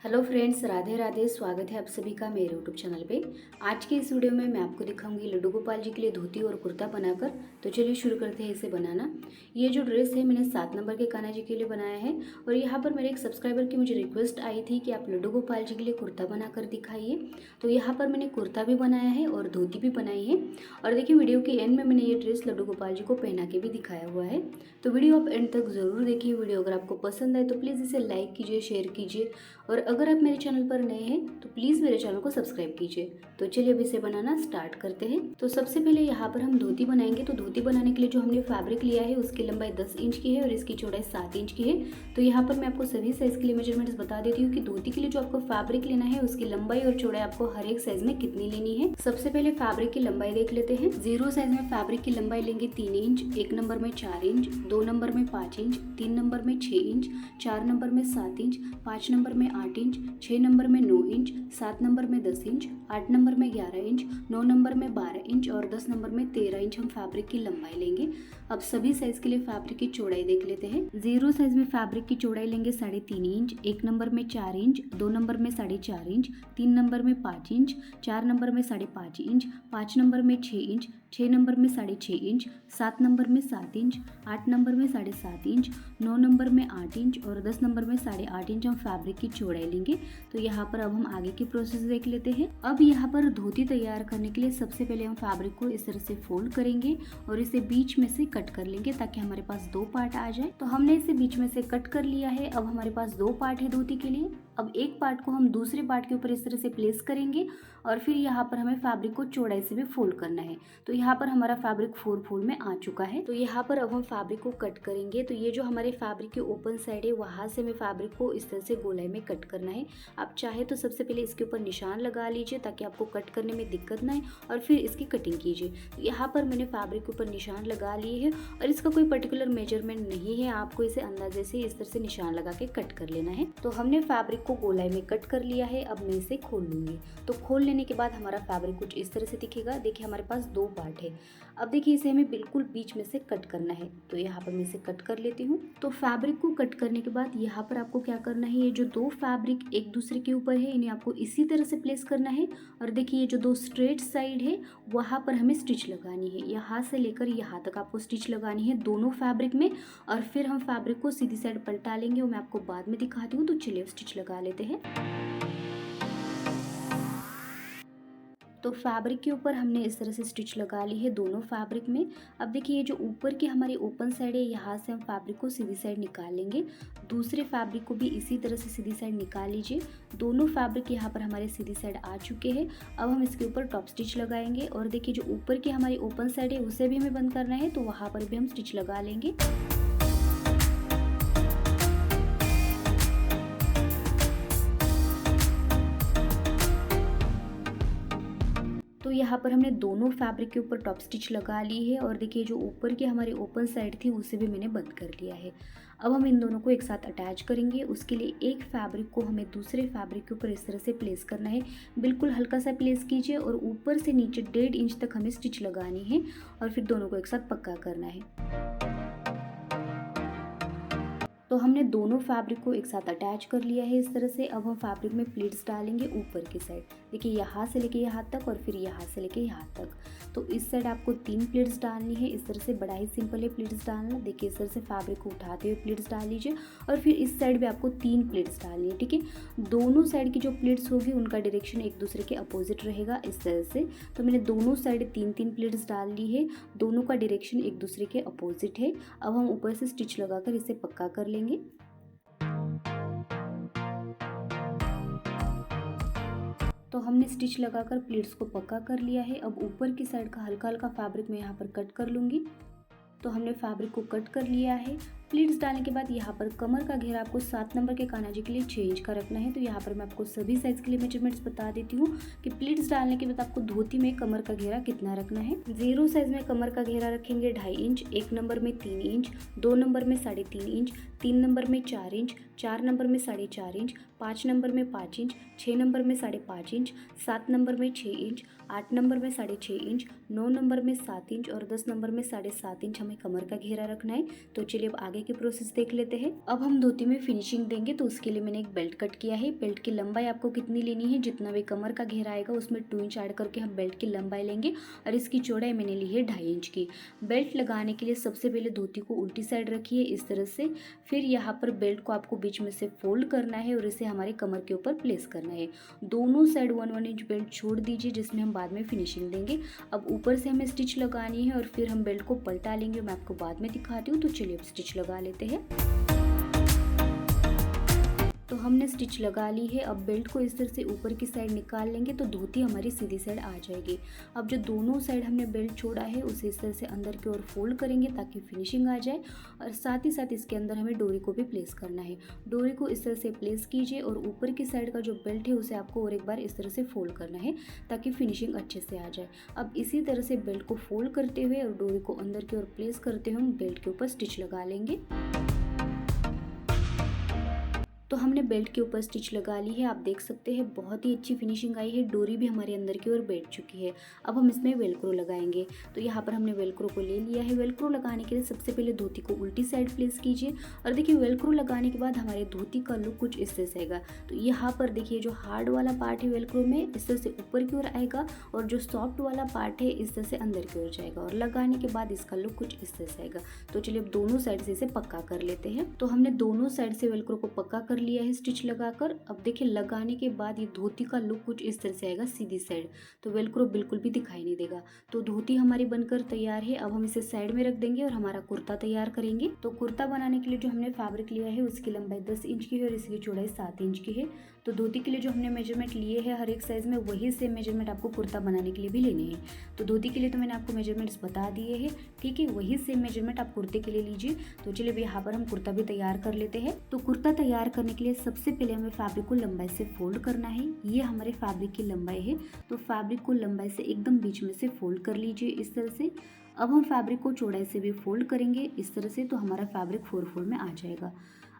Hello friends, Radhe Radhe. स्वागत है आप सभी का मेरे यूट्यूब चैनल पे। आज के इस वीडियो में मैं आपको दिखाऊंगी लड्डू गोपाल जी के लिए धोती और कुर्ता बनाकर। तो चलिए शुरू करते हैं इसे बनाना। ये जो ड्रेस है मैंने 7 नंबर के कान्हा जी के लिए बनाया है। और यहाँ पर मेरे एक सब्सक्राइबर की मुझे रिक्वेस्ट आई थी कि आप लड्डू गोपाल जी के लिए कुर्ता बनाकर दिखाइए। तो यहाँ पर मैंने कुर्ता भी बनाया है और धोती भी बनाई है। और देखिए वीडियो के एंड में मैंने ये ड्रेस लड्डू गोपाल जी को पहना के भी दिखाया हुआ है। तो वीडियो आप एंड तक ज़रूर देखिए। वीडियो अगर आपको पसंद आए तो प्लीज़ इसे लाइक कीजिए, शेयर कीजिए। और अगर आप मेरे चैनल पर नए हैं तो प्लीज़ मेरे चैनल को सब्सक्राइब कीजिए। तो चलिए अब इसे बनाना स्टार्ट करते हैं। तो सबसे पहले यहाँ पर हम धोती बनाएंगे। तो धोती बनाने के लिए जो हमने फैब्रिक लिया है उसकी लंबाई 10 इंच की है और इसकी चौड़ाई 7 इंच की है। तो यहाँ पर मैं आपको सभी साइज़ के लिए मेजरमेंट्स बता देती हूँ कि धोती के लिए जो आपको फैब्रिक लेना है उसकी लंबाई और चौड़ाई आपको हर एक साइज में कितनी लेनी है। सबसे पहले फैब्रिक की लंबाई देख लेते हैं। 0 साइज में फैब्रिक की लंबाई लेंगे 3 इंच, 1 नंबर में 4 इंच, 2 नंबर में 5 इंच, 3 नंबर में 6 इंच, 4 नंबर में 7 इंच, 5 नंबर में 8 इंच, 6 नंबर में 9 इंच, 7 नंबर में 10 इंच, 8 नंबर में 11 इंच, 9 नंबर में 12 इंच और 10 नंबर में 13 इंच हम फैब्रिक की लंबाई लेंगे। अब सभी साइज के लिए फैब्रिक की चौड़ाई देख लेते हैं। 0 साइज में फैब्रिक की चौड़ाई लेंगे 3.5 इंच, 1 नंबर में 4 इंच, 2 नंबर में 4.5 इंच, 3 नंबर में 5 इंच, 4 नंबर में 5.5 इंच, 5 नंबर में 6 इंच, 6 नंबर में 6.5 इंच, 7 नंबर में 7 इंच, 8 नंबर में 7.5 इंच, 9 नंबर में 8 इंच और 10 नंबर में 8.5 इंच हम फैब्रिक की चौड़ाई लेंगे। तो यहाँ पर अब हम आगे की प्रोसेस देख लेते हैं। अब यहाँ पर धोती तैयार करने के लिए सबसे पहले हम फैब्रिक को इस तरह से फोल्ड करेंगे और इसे बीच में से कट कर लेंगे ताकि हमारे पास 2 पार्ट आ जाए। तो हमने इसे बीच में से कट कर लिया है। अब हमारे पास 2 पार्ट है धोती के लिए। अब एक पार्ट को हम दूसरे पार्ट के ऊपर इस तरह से प्लेस करेंगे और फिर यहाँ पर हमें फैब्रिक को चौड़ाई से भी फोल्ड करना है। तो यहाँ पर हमारा फैब्रिक 4 फोल्ड में आ चुका है। तो यहाँ पर अब हम फैब्रिक को कट करेंगे। तो ये जो हमारे फैब्रिक की ओपन साइड है वहाँ से हमें फैब्रिक को इस तरह से गोलाई में कट करना है। आप चाहे तो सबसे पहले इसके ऊपर निशान लगा लीजिए ताकि आपको कट करने में दिक्कत ना आए और फिर इसकी कटिंग कीजिए। तो यहाँ पर मैंने फैब्रिक के ऊपर निशान लगा लिए है और इसका कोई पर्टिकुलर मेजरमेंट नहीं है। आपको इसे अंदाजे से इस तरह से निशान लगा के कट कर लेना है। तो हमने फैब्रिक को गोलाई में कट कर लिया है। अब मैं इसे खोल लूंगी। तो खोल लेने के बाद हमारा फैब्रिक कुछ इस तरह से दिखेगा। देखिए हमारे पास 2 पार्ट है। अब देखिए इसे हमें बिल्कुल बीच में से कट करना है। तो यहाँ पर मैं इसे कट कर लेती हूँ। तो फैब्रिक को कट करने के बाद यहाँ पर आपको क्या करना है, ये जो 2 फैब्रिक एक दूसरे के ऊपर है इन्हें आपको इसी तरह से प्लेस करना है। और देखिए ये जो 2 स्ट्रेट साइड है वहाँ पर हमें स्टिच लगानी है। यहाँ से लेकर यहाँ तक आपको स्टिच लगानी है दोनों फैब्रिक में। और फिर हम फैब्रिक को सीधी साइड पलटा लेंगे और मैं आपको बाद में दिखाती हूँ। तो चलिए स्टिच लगा लेते हैं। तो फैब्रिक के ऊपर हमने इस तरह से स्टिच लगा ली है दोनों फैब्रिक में। अब देखिए ये जो ऊपर की हमारी ओपन साइड है यहाँ से हम फैब्रिक को सीधी साइड निकाल लेंगे। दूसरे फैब्रिक को भी इसी तरह से सीधी साइड निकाल लीजिए। दोनों फैब्रिक यहाँ पर हमारे सीधी साइड आ चुके हैं। अब हम इसके ऊपर टॉप स्टिच लगाएंगे और देखिए जो ऊपर की हमारी ओपन साइड है उसे भी हमें बंद करना है। तो वहाँ पर भी हम स्टिच लगा लेंगे। तो यहाँ पर हमने दोनों फैब्रिक के ऊपर टॉप स्टिच लगा ली है और देखिए जो ऊपर की हमारी ओपन साइड थी उसे भी मैंने बंद कर लिया है। अब हम इन दोनों को एक साथ अटैच करेंगे। उसके लिए एक फैब्रिक को हमें दूसरे फैब्रिक के ऊपर इस तरह से प्लेस करना है। बिल्कुल हल्का सा प्लेस कीजिए और ऊपर से नीचे 1.5 इंच तक हमें स्टिच लगानी है और फिर दोनों को एक साथ पक्का करना है। तो हमने दोनों फैब्रिक को एक साथ अटैच कर लिया है इस तरह से। अब हम फैब्रिक में प्लीट्स डालेंगे ऊपर की साइड। देखिए यहाँ से लेके यहाँ तक और फिर यहाँ से लेके यहाँ तक। तो इस साइड आपको 3 प्लीट्स डालनी है इस तरह से। बड़ा ही सिंपल है प्लीट्स डालना। देखिए इस तरह से फैब्रिक को उठाते हुए प्लीट्स डाल लीजिए और फिर इस साइड भी आपको 3 प्लीट्स डालनी है। ठीक है, दोनों साइड की जो प्लीट्स होगी उनका डायरेक्शन एक दूसरे के अपोजिट रहेगा इस तरह से। तो मैंने दोनों साइड 3-3 प्लीट्स डाल ली है। दोनों का डायरेक्शन एक दूसरे के अपोजिट है। अब हम ऊपर से स्टिच लगाकर इसे पक्का कर लेंगे। तो हमने स्टिच लगाकर प्लीट्स को पक्का कर लिया है। अब ऊपर की साइड का हल्का हल्का फैब्रिक मैं यहाँ पर कट कर लूँगी। तो हमने फैब्रिक को कट कर लिया है। प्लीट्स डालने के बाद यहाँ पर कमर का घेरा आपको 7 नंबर के कान्हा जी के लिए 6 इंच का रखना है। तो यहाँ पर मैं आपको सभी साइज़ के लिए मेजरमेंट्स बता देती हूँ कि प्लीट्स डालने के बाद आपको धोती में कमर का घेरा कितना रखना है। 0 साइज़ में कमर का घेरा रखेंगे 2.5 इंच, 1 नंबर में 3 इंच, 2 नंबर में 3.5 इंच, 3 नंबर में 4 इंच, 4 नंबर में 4.5 इंच, 5 नंबर में 5 इंच, 6 नंबर में 5.5 इंच, 7 नंबर में 6 इंच, 8 नंबर में 6.5 इंच, 9 नंबर में 7 इंच और 10 नंबर में 7.5 इंच हमें कमर का घेरा रखना है। तो चलिए अब आगे की प्रोसेस देख लेते हैं। अब हम धोती में फिनिशिंग देंगे, तो उसके लिए मैंने एक बेल्ट कट किया है। बेल्ट की लंबाई आपको कितनी लेनी है, जितना भी कमर का घेरा आएगा उसमें 2 इंच ऐड करके हम बेल्ट की लंबाई लेंगे और इसकी चौड़ाई मैंने ली है 2.5 इंच की। बेल्ट लगाने के लिए सबसे पहले धोती को उल्टी साइड रखिए इस तरह से, फिर यहाँ पर बेल्ट को आपको बीच में से फोल्ड करना है और इसे हमारे कमर के ऊपर प्लेस करना है। दोनों साइड 1-1 इंच बेल्ट छोड़ दीजिए, जिसमें हम बाद में फिनिशिंग देंगे। अब ऊपर से हमें स्टिच लगानी है और फिर हम बेल्ट को पलटा लेंगे, मैं आपको बाद में दिखाती हूँ। तो चलिए अब स्टिच लगा लेते हैं। तो हमने स्टिच लगा ली है। अब बेल्ट को इस तरह से ऊपर की साइड निकाल लेंगे तो धोती हमारी सीधी साइड आ जाएगी। अब जो दोनों साइड हमने बेल्ट छोड़ा है उसे इस तरह से अंदर की ओर फोल्ड करेंगे ताकि फिनिशिंग आ जाए, और साथ ही साथ इसके अंदर हमें डोरी को भी प्लेस करना है। डोरी को इस तरह से प्लेस कीजिए और ऊपर की साइड का जो बेल्ट है उसे आपको और एक बार इस तरह से फोल्ड करना है ताकि फिनिशिंग अच्छे से आ जाए। अब इसी तरह से बेल्ट को फोल्ड करते हुए और डोरी को अंदर की ओर प्लेस करते हुए हम बेल्ट के ऊपर स्टिच लगा लेंगे। तो हमने बेल्ट के ऊपर स्टिच लगा ली है, आप देख सकते हैं बहुत ही अच्छी फिनिशिंग आई है। डोरी भी हमारे अंदर की ओर बैठ चुकी है। अब हम इसमें वेलक्रो लगाएंगे। तो यहाँ पर हमने वेलक्रो को ले लिया है। वेलक्रो लगाने के लिए सबसे पहले धोती को उल्टी साइड प्लेस कीजिए और देखिए वेलक्रो लगाने के बाद हमारे धोती का लुक कुछ इस तरह से आएगा। तो यहाँ पर देखिए जो हार्ड वाला पार्ट है वेलक्रो में इस तरह से ऊपर की ओर आएगा और जो सॉफ्ट वाला पार्ट है इस तरह से अंदर की ओर जाएगा, और लगाने के बाद इसका लुक कुछ इस तरह से आएगा। तो चलिए अब दोनों साइड से इसे पक्का कर लेते हैं। तो हमने दोनों साइड से वेलक्रो को पक्का कर लिया है स्टिच लगाकर। अब देखिए लगाने के बाद ये धोती का लुक कुछ इस तरह से आएगा सीधी साइड, तो वेलक्रो बिल्कुल भी दिखाई नहीं देगा। तो धोती हमारी बनकर तैयार है। अब हम इसे साइड में रख देंगे और हमारा कुर्ता तैयार करेंगे। तो कुर्ता बनाने के लिए जो हमने फैब्रिक लिया है उसकी लंबाई 10 इंच की है और इसकी चौड़ाई 7 इंच की है। तो धोती के लिए जो हमने मेजरमेंट लिए हैं हर एक साइज में, वही सेम मेजरमेंट आपको कुर्ता बनाने के लिए भी लेने हैं। तो धोती के लिए तो मैंने आपको मेजरमेंट्स बता दिए हैं, ठीक है, वही सेम मेजरमेंट आप कुर्ते के लिए लीजिए। तो चलिए अब यहाँ पर हम कुर्ता भी तैयार कर लेते हैं। तो कुर्ता तैयार करने के लिए सबसे पहले हमें फैब्रिक को लंबाई से फोल्ड करना है। ये हमारे फैब्रिक की लंबाई है, तो फैब्रिक को लंबाई से एकदम बीच में से फोल्ड कर लीजिए इस तरह से। अब हम फैब्रिक को चौड़ाई से भी फोल्ड करेंगे इस तरह से, तो हमारा फैब्रिक 4 फोल्ड में आ जाएगा।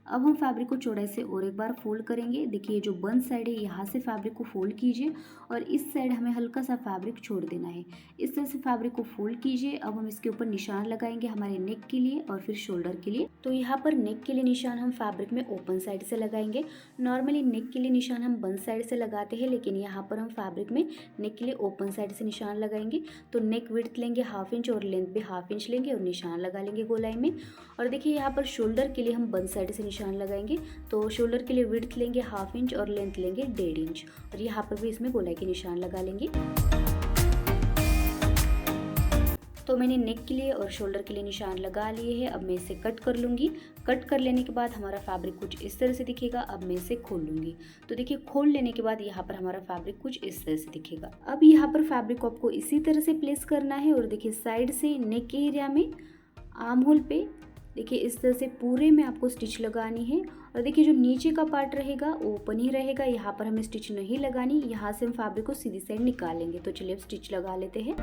अब हम फैब्रिक को चौड़ाई से और एक बार फोल्ड करेंगे। देखिए जो बंद साइड है यहाँ से फैब्रिक को फोल्ड कीजिए और इस साइड हमें हल्का सा फैब्रिक छोड़ देना है। इस तरह से फैब्रिक को फोल्ड कीजिए। अब हम इसके ऊपर निशान लगाएंगे हमारे नेक के लिए और फिर शोल्डर के लिए। तो यहाँ पर नेक के लिए निशान हम फैब्रिक में ओपन साइड से लगाएंगे। नॉर्मली नेक के लिए निशान हम बंद साइड से लगाते हैं, लेकिन यहाँ पर हम फैब्रिक में नेक के लिए ओपन साइड से निशान लगाएंगे। तो नेक विड्थ लेंगे 1/2 इंच और लेंथ भी 1/2 इंच लेंगे और निशान लगा लेंगे गोलाई में। और देखिए यहाँ पर शोल्डर के लिए हम बंद साइड से निशान लगाएंगे। तो शोल्डर के लिए विड्थ लेंगे 1/2 इंच और लेंथ लेंगे 1.5 इंच, और यहाँ पर भी इसमें गोलाई के निशान लगा लेंगे। तो मैंने नेक के लिए और शोल्डर के लिए निशान लगा लिए हैं। अब मैं इसे कट कर लूँगी। कट कर लेने के बाद हमारा फैब्रिक कुछ इस तरह से दिखेगा। अब मैं इसे खोल लूँगी। तो देखिए खोल लेने के बाद यहाँ पर हमारा फैब्रिक कुछ इस तरह से दिखेगा। अब यहाँ पर फैब्रिक को आपको इसी तरह से प्लेस करना है और देखिए साइड से नेक के एरिया में आर्म होल पे देखिए इस तरह से पूरे में आपको स्टिच लगानी है। और देखिए जो नीचे का पार्ट रहेगा वो ओपन ही रहेगा, यहाँ पर हमें स्टिच नहीं लगानी। यहाँ से हम फैब्रिक को सीधी साइड निकालेंगे। तो चलिए अब स्टिच लगा लेते हैं।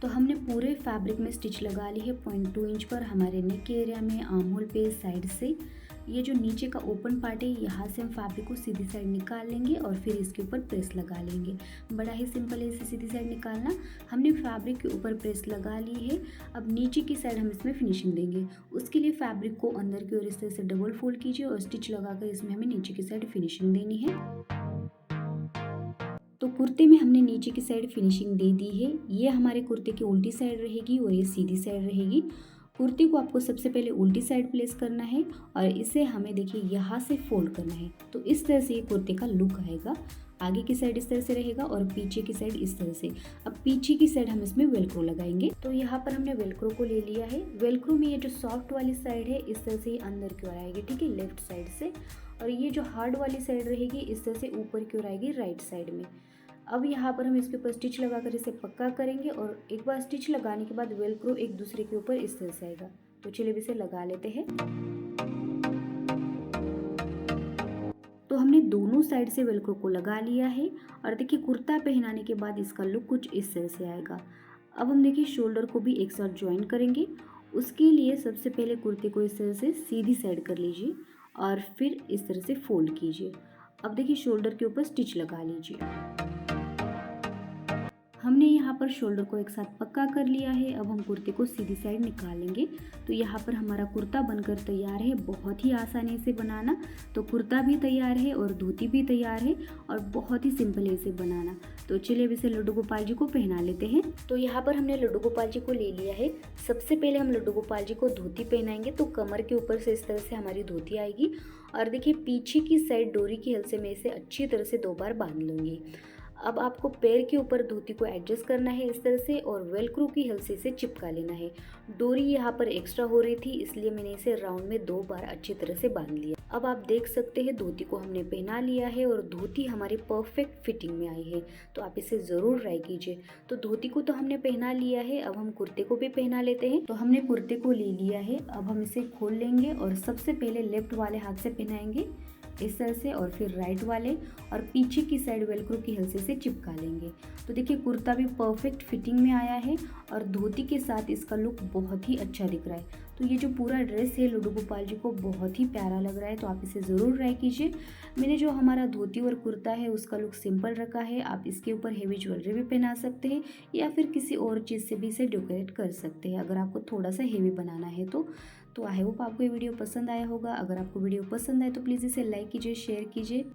तो हमने पूरे फैब्रिक में स्टिच लगा ली है 0.2 इंच पर हमारे नेक के एरिया में, आर्म होल पे, साइड से। ये जो नीचे का ओपन पार्ट है यहाँ से हम फैब्रिक को सीधी साइड निकाल लेंगे और फिर इसके ऊपर प्रेस लगा लेंगे। बड़ा ही सिंपल है इसे सीधी साइड निकालना। हमने फैब्रिक के ऊपर प्रेस लगा ली है। अब नीचे की साइड हम इसमें फिनिशिंग देंगे। उसके लिए फैब्रिक को अंदर की ओर इस तरह से डबल फोल्ड कीजिए और स्टिच लगाकर इसमें हमें नीचे की साइड फिनिशिंग देनी है। तो कुर्ते में हमने नीचे की साइड फिनिशिंग दे दी है। ये हमारे कुर्ते की उल्टी साइड रहेगी और ये सीधी साइड रहेगी। कुर्ती को आपको सबसे पहले उल्टी साइड प्लेस करना है और इसे हमें देखिए यहाँ से फोल्ड करना है। तो इस तरह से ये कुर्ते का लुक आएगा। आगे की साइड इस तरह से रहेगा और पीछे की साइड इस तरह से। अब पीछे की साइड हम इसमें वेलक्रो लगाएंगे। तो यहाँ पर हमने वेलक्रो को ले लिया है। वेलक्रो में ये जो सॉफ्ट वाली साइड है इस तरह से अंदर की ओर आएगी, ठीक है, लेफ्ट साइड से। और ये जो हार्ड वाली साइड रहेगी इस तरह से ऊपर की ओर आएगी राइट साइड में। अब यहाँ पर हम इसके ऊपर स्टिच लगाकर इसे पक्का करेंगे और एक बार स्टिच लगाने के बाद वेलक्रो एक दूसरे के ऊपर इस तरह से आएगा। तो चलिए इसे लगा लेते हैं। तो हमने दोनों साइड से वेलक्रो को लगा लिया है और देखिए कुर्ता पहनाने के बाद इसका लुक कुछ इस तरह से आएगा। अब हम देखिए शोल्डर को भी एक साथ ज्वाइन करेंगे। उसके लिए सबसे पहले कुर्ते को इस तरह से सीधी साइड कर लीजिए और फिर इस तरह से फोल्ड कीजिए। अब देखिए शोल्डर के ऊपर स्टिच लगा लीजिए। हमने यहाँ पर शोल्डर को एक साथ पक्का कर लिया है। अब हम कुर्ते को सीधी साइड निकालेंगे। तो यहाँ पर हमारा कुर्ता बनकर तैयार है। बहुत ही आसानी से बनाना, तो कुर्ता भी तैयार है और धोती भी तैयार है और बहुत ही सिंपल है इसे बनाना। तो चलिए अब इसे लड्डू गोपाल जी को पहना लेते हैं। तो यहाँ पर हमने लड्डू गोपाल जी को ले लिया है। सबसे पहले हम लड्डू गोपाल जी को धोती पहनाएंगे। तो कमर के ऊपर से इस तरह से हमारी धोती आएगी और देखिए पीछे की साइड डोरी की हेल्प से मैं इसे अच्छी तरह से 2 बार बांध लूँगी। अब आपको पैर के ऊपर धोती को एडजस्ट करना है इस तरह से और वेलक्रो की हेल्प से इसे चिपका लेना है। डोरी यहाँ पर एक्स्ट्रा हो रही थी, इसलिए मैंने इसे राउंड में 2 बार अच्छी तरह से बांध लिया। अब आप देख सकते हैं धोती को हमने पहना लिया है और धोती हमारी परफेक्ट फिटिंग में आई है। तो आप इसे ज़रूर ट्राई कीजिए। तो धोती को तो हमने पहना लिया है, अब हम कुर्ते को भी पहना लेते हैं। तो हमने कुर्ते को ले लिया है, अब हम इसे खोल लेंगे और सबसे पहले लेफ्ट वाले हाथ से पहनाएंगे इस तरह से और फिर राइट वाले और पीछे की साइड वेलक्रो की हेल्प से चिपका लेंगे। तो देखिए कुर्ता भी परफेक्ट फिटिंग में आया है और धोती के साथ इसका लुक बहुत ही अच्छा दिख रहा है। तो ये जो पूरा ड्रेस है लड्डू गोपाल जी को बहुत ही प्यारा लग रहा है। तो आप इसे ज़रूर ट्राई कीजिए। मैंने जो हमारा धोती और कुर्ता है उसका लुक सिंपल रखा है। आप इसके ऊपर हेवी ज्वेलरी भी पहना सकते हैं या फिर किसी और चीज़ से भी इसे डेकोरेट कर सकते हैं अगर आपको थोड़ा सा हेवी बनाना है तो आई होप आपको ये वीडियो पसंद आया होगा। अगर आपको वीडियो पसंद आए तो प्लीज़ इसे लाइक कीजिए, शेयर कीजिए।